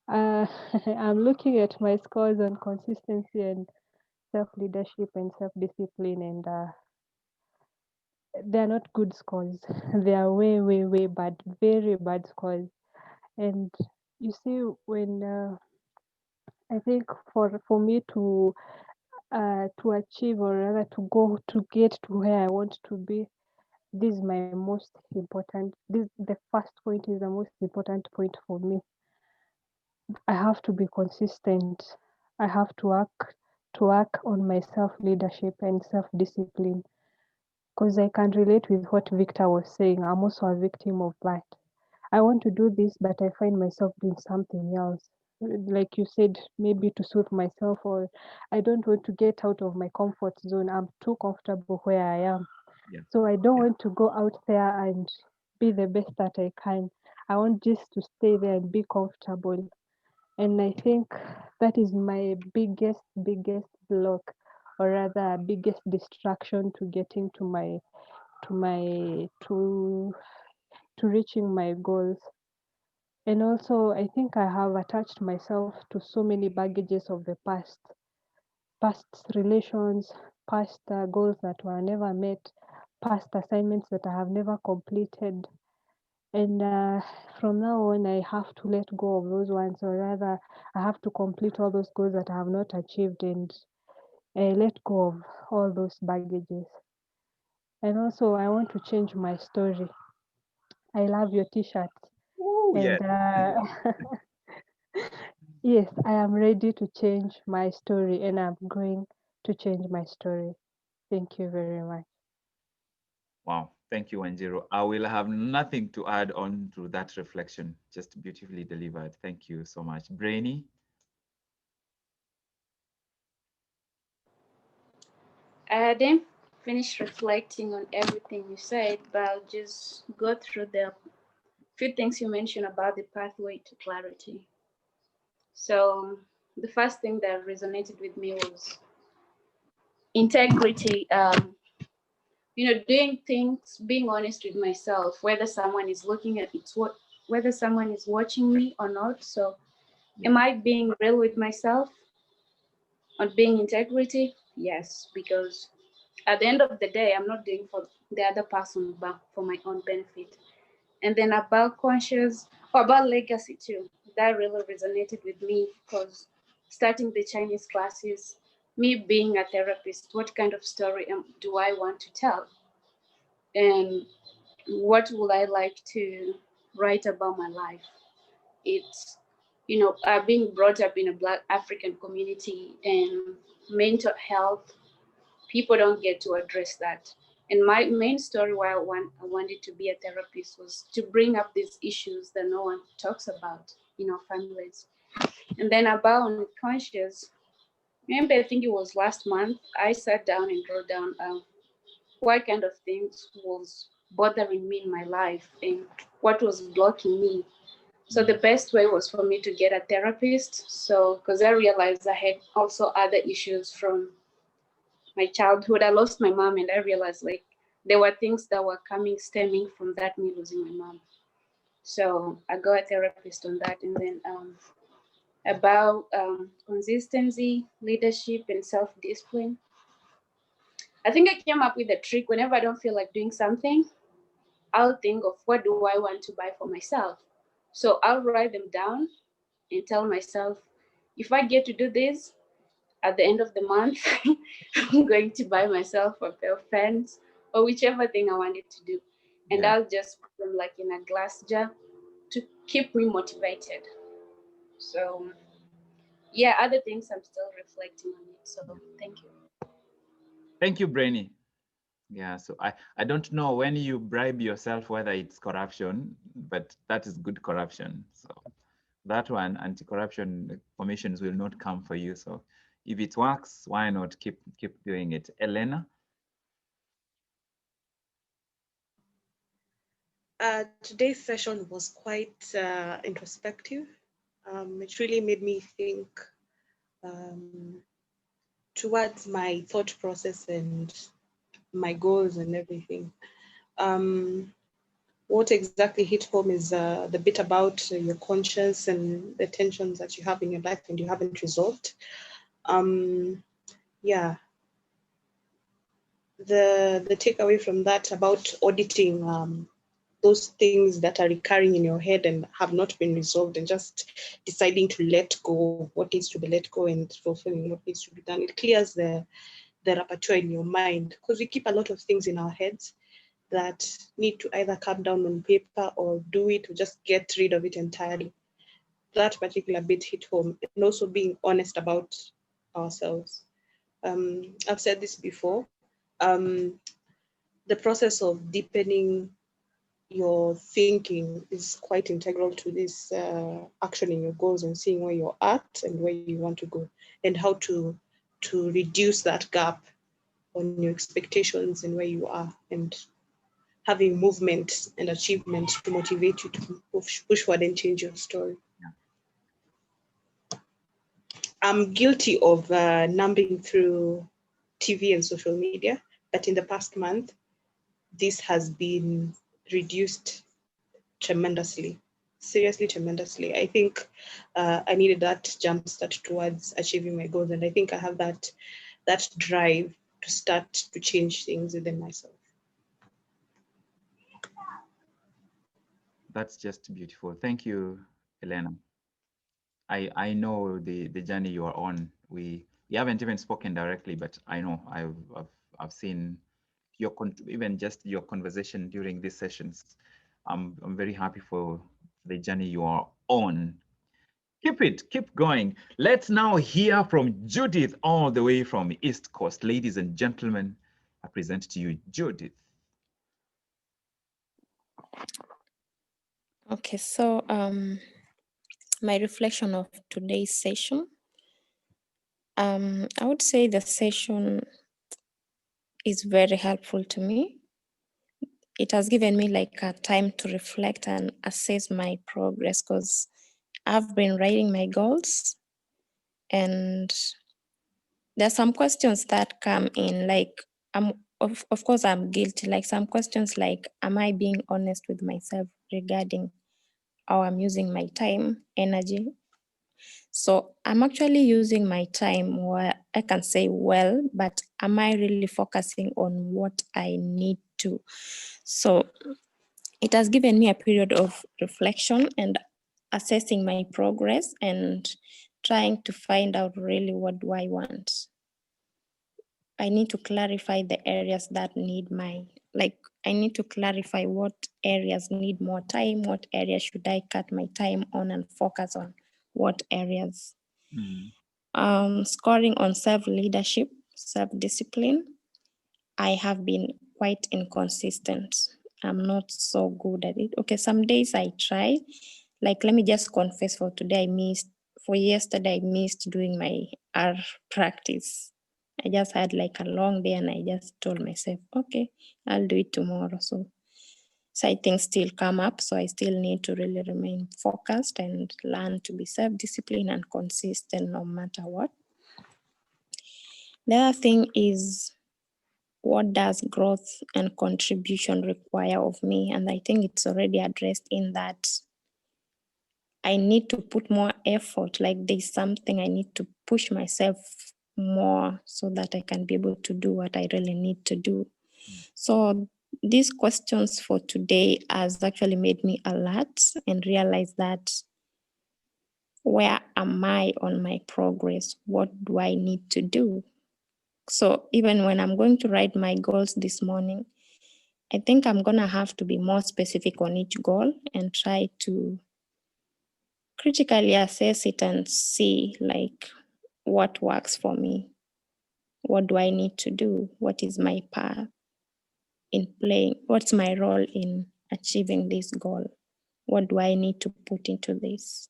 I'm looking at my scores on consistency and self-leadership and self-discipline, and they're not good scores. They are way, way, way bad, very bad scores. And you see, when I think for me to achieve, or rather to go to get to where I want to be, this is my most important. The first point is the most important point for me. I have to be consistent. I have to work on my self-leadership and self-discipline, because I can relate with what Victor was saying. I'm also a victim of that. I want to do this, but I find myself doing something else. Like you said, maybe to soothe myself, or I don't want to get out of my comfort zone. I'm too comfortable where I am. Yeah. So I don't want to go out there and be the best that I can. I want just to stay there and be comfortable. And I think that is my biggest block, or rather biggest distraction to getting to my to reaching my goals. And also I think I have attached myself to so many baggages of the past relations, past goals that were never met, past assignments that I have never completed. And from now on, I have to let go of those ones, or rather, I have to complete all those goals that I have not achieved, and let go of all those baggages. And also, I want to change my story. I love your t-shirt. Oh, And yes. yes, I am ready to change my story, and I'm going to change my story. Thank you very much. Wow. Thank you, Wanjiru. I will have nothing to add on to that reflection. Just beautifully delivered. Thank you so much. Brainy? I didn't finish reflecting on everything you said, but I'll just go through the few things you mentioned about the pathway to clarity. So, the first thing that resonated with me was integrity. Doing things, being honest with myself, whether someone is looking at it's what, whether someone is watching me or not. So, am I being real with myself on being integrity? Yes, because at the end of the day, I'm not doing for the other person, but for my own benefit. And then about conscious, or about legacy too, that really resonated with me because starting the Chinese classes, me being a therapist, what kind of story do I want to tell? And what would I like to write about my life? It's, being brought up in a Black African community and mental health, people don't get to address that. And my main story why I wanted to be a therapist was to bring up these issues that no one talks about in our families. And then about unconscious, remember, I think it was last month, I sat down and wrote down what kind of things was bothering me in my life and what was blocking me. So the best way was for me to get a therapist. So, because I realized I had also other issues from my childhood. I lost my mom, and I realized like there were things that were stemming from that, me losing my mom. So I got a therapist on that. And then about consistency, leadership, and self-discipline. I think I came up with a trick. Whenever I don't feel like doing something, I'll think of what do I want to buy for myself. So I'll write them down and tell myself, if I get to do this at the end of the month, I'm going to buy myself a pair of pants or whichever thing I wanted to do. And Yeah. I'll just put them like in a glass jar to keep me motivated. So yeah, other things I'm still reflecting on it. So thank you. Thank you, Brainy. Yeah, so I don't know when you bribe yourself whether it's corruption, but that is good corruption. So that one, anti-corruption commissions will not come for you. So if it works, why not keep doing it? Elena? Today's session was quite introspective. It really made me think towards my thought process and my goals and everything. What exactly hit home is the bit about your conscience and the tensions that you have in your life and you haven't resolved. Yeah, the takeaway from that about auditing those things that are recurring in your head and have not been resolved, and just deciding to let go what needs to be let go and fulfilling what needs to be done. It clears the repertoire in your mind, because we keep a lot of things in our heads that need to either come down on paper or do it or just get rid of it entirely. That particular bit hit home, and also being honest about ourselves. I've said this before. The process of deepening your thinking is quite integral to this actioning your goals and seeing where you're at and where you want to go, and how to reduce that gap on your expectations and where you are, and having movement and achievement to motivate you to push forward and change your story. I'm guilty of numbing through TV and social media, but in the past month, this has been reduced tremendously, seriously tremendously. I think I needed that jump start towards achieving my goals, and I think I have that drive to start to change things within myself. That's just beautiful. Thank you, Elena. I know the journey you are on. We haven't even spoken directly, but I know I've seen your even just your conversation during these sessions. I'm very happy for the journey you are on. Keep going. Let's now hear from Judith, all the way from East Coast. Ladies and gentlemen, I present to you Judith. Okay, so my reflection of today's session. I would say the session is very helpful to me. It has given me like a time to reflect and assess my progress, because I've been writing my goals, and there are some questions that come in, like of course I'm guilty, like some questions like, am I being honest with myself regarding how I'm using my time, energy? So I'm actually using my time where I can say well, but am I really focusing on what I need to? So it has given me a period of reflection and assessing my progress and trying to find out really what do I want. I need to clarify the areas that need I need to clarify what areas need more time, what areas should I cut my time on and focus on what areas. Scoring on self-leadership, self-discipline, I have been quite inconsistent. I'm not so good at it. Okay, some days I try. Like, let me just confess, for today yesterday I missed doing my R practice. I just had like a long day and I just told myself, okay, I'll do it tomorrow. So side things still come up. So I still need to really remain focused and learn to be self-disciplined and consistent no matter what. The other thing is what does growth and contribution require of me? And I think it's already addressed in that I need to put more effort, like there's something I need to push myself more so that I can be able to do what I really need to do. So these questions for today has actually made me alert and realize that where am I on my progress? What do I need to do? So even when I'm going to write my goals this morning, I think I'm gonna have to be more specific on each goal and try to critically assess it and see like what works for me. What do I need to do? What is my part in playing? What's my role in achieving this goal? What do I need to put into this?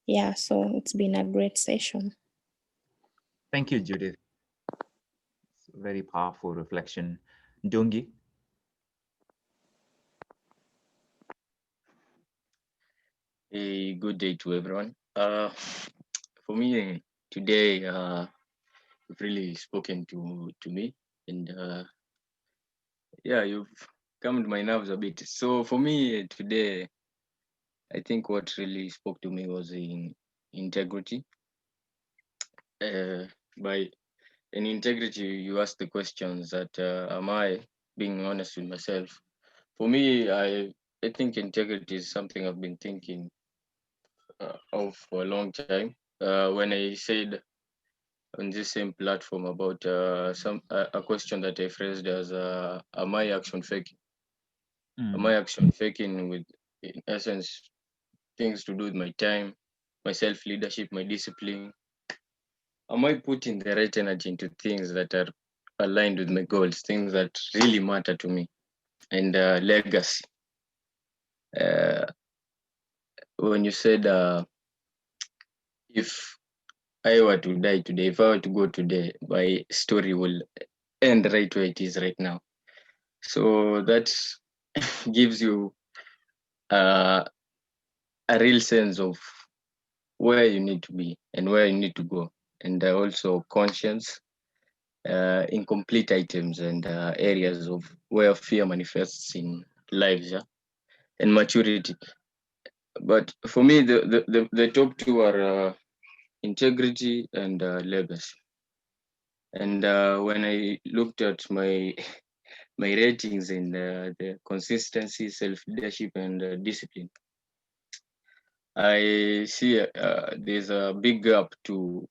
Yeah, so it's been a great session. Thank you, Judith. It's a very powerful reflection. Ndungi? A good day to everyone. For me today, you've really spoken to me, and yeah, you've calmed my nerves a bit. So for me today, I think what really spoke to me was in integrity. By in integrity, you ask the questions that am I being honest with myself? For me, I think integrity is something I've been thinking of for a long time. When I said on this same platform about a question that I phrased as am I action faking? Am I action faking with, in essence, things to do with my time, my self leadership, my discipline? Am I putting the right energy into things that are aligned with my goals, things that really matter to me? And legacy. When you said if I were to die today, if I were to go today, my story will end right where it is right now. So that gives you a real sense of where you need to be and where you need to go, and also conscience, incomplete items, and areas of where fear manifests in lives, yeah, and maturity. But for me, the top two are integrity and legacy. And when I looked at my my ratings in the consistency, self-leadership, and discipline, I see there's a big gap to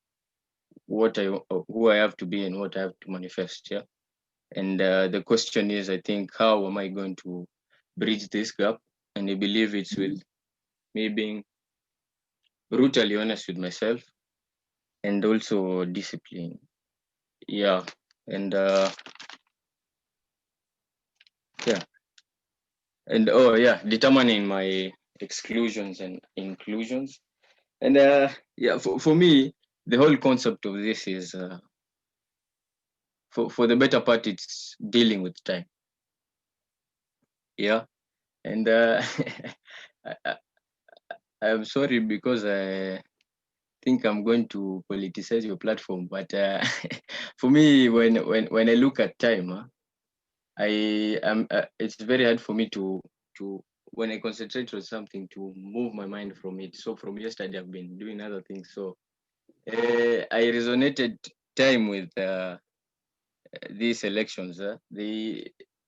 what who I have to be and what I have to manifest. Yeah, and the question is, I think, how am I going to bridge this gap? And I believe it's with me being brutally honest with myself and also discipline. Yeah, and yeah, and oh yeah, determining my exclusions and inclusions. And yeah, for me, the whole concept of this is for the better part, it's dealing with time. Yeah, and I, I'm sorry because I think I'm going to politicize your platform, but for me, when I look at time, I am it's very hard for me to when I concentrate on something to move my mind from it. So from yesterday, I've been doing other things. So I resonated time with these elections.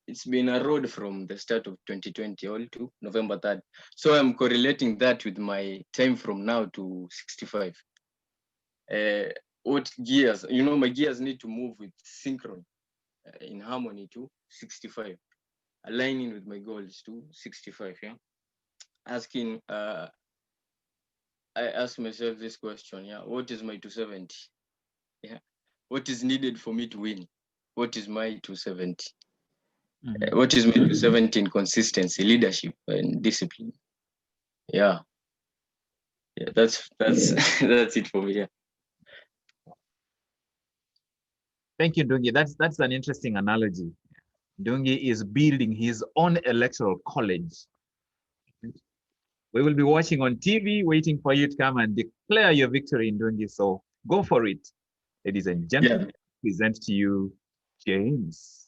It's been a road from the start of 2020 all to November 3rd. So I'm correlating that with my time from now to 65. What gears, my gears need to move with synchron, in harmony to 65, aligning with my goals to 65. Yeah, asking, I ask myself this question. Yeah, what is my 270? Yeah, what is needed for me to win? What is my 270? What is my 270 in consistency, leadership, and discipline? Yeah, that's that's it for me. Yeah. Thank you, Ndungi. That's an interesting analogy. Ndungi is building his own electoral college. We will be watching on TV, waiting for you to come and declare your victory in Ndungi. So go for it, ladies and gentlemen. Present to you James.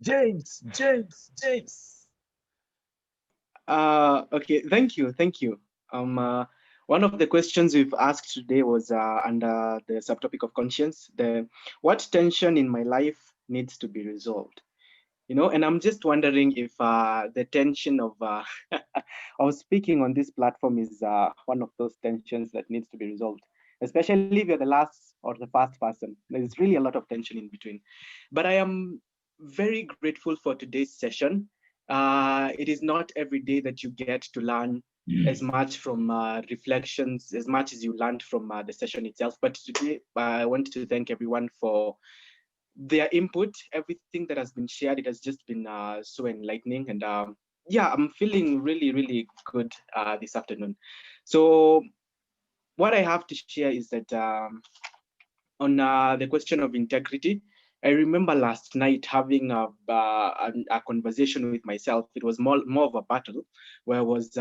James. Okay, thank you. One of the questions we've asked today was under the subtopic of conscience, what tension in my life needs to be resolved? And I'm just wondering if the tension of of speaking on this platform is one of those tensions that needs to be resolved, especially if you're the last or the first person. There's really a lot of tension in between. But I am very grateful for today's session. It is not every day that you get to learn as much from reflections, as much as you learned from the session itself. But today, I want to thank everyone for their input. Everything that has been shared, it has just been so enlightening. And yeah, I'm feeling really, really good this afternoon. So what I have to share is that on the question of integrity, I remember last night having a conversation with myself. It was more of a battle where I was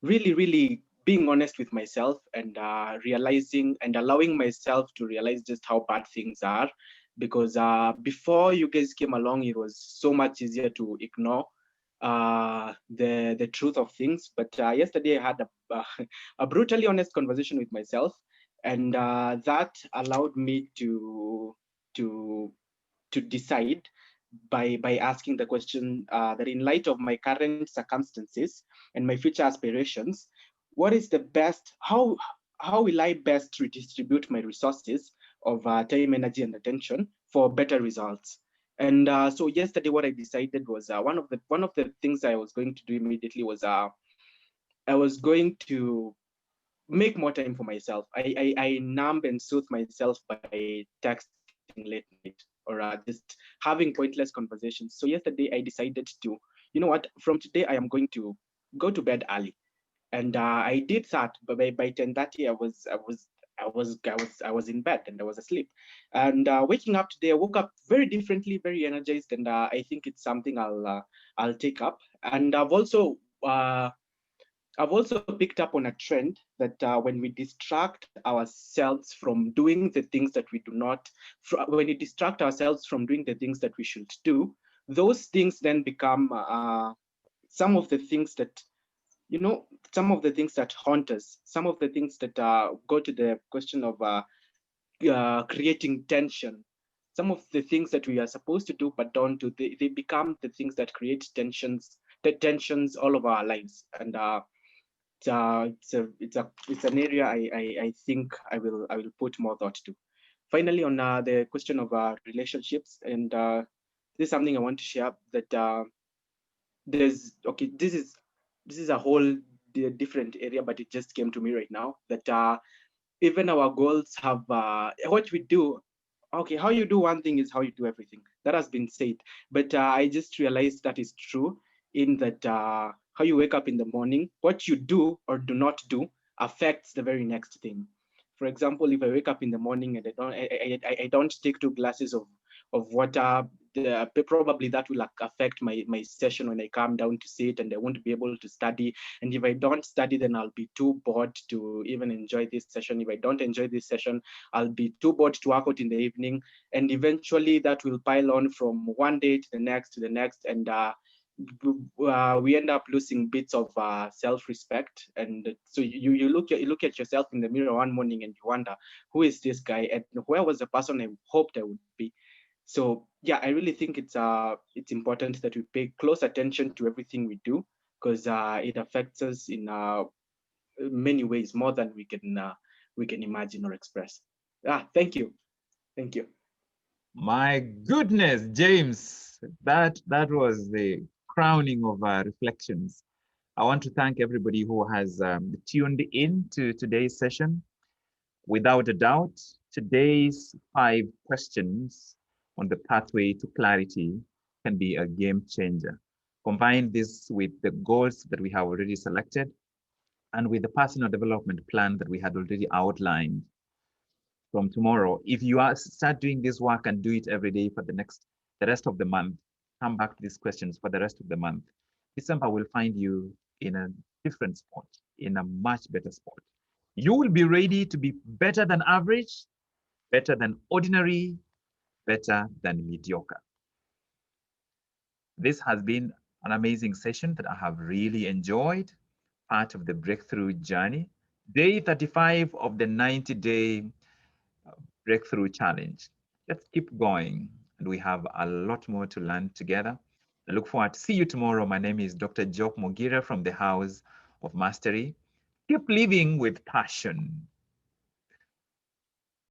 really, really being honest with myself and realizing and allowing myself to realize just how bad things are. Because before you guys came along, it was so much easier to ignore the truth of things. But yesterday I had a brutally honest conversation with myself, and that allowed me to decide by asking the question that in light of my current circumstances and my future aspirations, what is the best, how will I best redistribute my resources of time, energy, and attention for better results? And so yesterday, what I decided was one of the things I was going to do immediately was I was going to make more time for myself. I numb and soothe myself by texting late night or just having pointless conversations. So yesterday I decided to, you know what, from today I am going to go to bed early, and I did that. But by 10:30 I was in bed and I was asleep. And waking up today, I woke up very differently, very energized, and I think it's something I'll take up. And I've also picked up on a trend that when we distract ourselves from doing the things that we do not, when we distract ourselves from doing the things that we should do, those things then become some of the things that, some of the things that haunt us, some of the things that go to the question of creating tension. Some of the things that we are supposed to do but don't do, they become the things that create tensions all over our lives. And it's an area I think I will put more thought to. Finally, on the question of relationships, and this is something I want to share, that this is a whole different area, but it just came to me right now, that even our goals have what we do. Okay, how you do one thing is how you do everything. That has been said, but I just realized that is true, in that how you wake up in the morning, what you do or do not do affects the very next thing. For example, if I wake up in the morning and I don't take 2 glasses of water, probably that will affect my session when I come down to sit, and I won't be able to study. And if I don't study, then I'll be too bored to even enjoy this session. If I don't enjoy this session, I'll be too bored to work out in the evening. And eventually that will pile on from one day to the next, and we end up losing bits of self-respect. And so you look at yourself in the mirror one morning and you wonder, who is this guy, and where was the person I hoped I would be? So yeah, I really think it's important that we pay close attention to everything we do, because it affects us in many ways, more than we can imagine or express. Thank you. My goodness, James, that was the crowning of our reflections. I want to thank everybody who has tuned in to today's session. Without a doubt, today's 5 questions on the pathway to clarity can be a game changer. Combine this with the goals that we have already selected and with the personal development plan that we had already outlined. From tomorrow, if you start doing this work and do it every day for the rest of the month, come back to these questions for the rest of the month. December will find you in a different spot, in a much better spot. You will be ready to be better than average, better than ordinary, better than mediocre. This has been an amazing session that I have really enjoyed, part of the breakthrough journey. Day 35 of the 90-day breakthrough challenge. Let's keep going, and we have a lot more to learn together. I look forward to see you tomorrow. My name is Dr. Jock Mogire from the House of Mastery. Keep living with passion.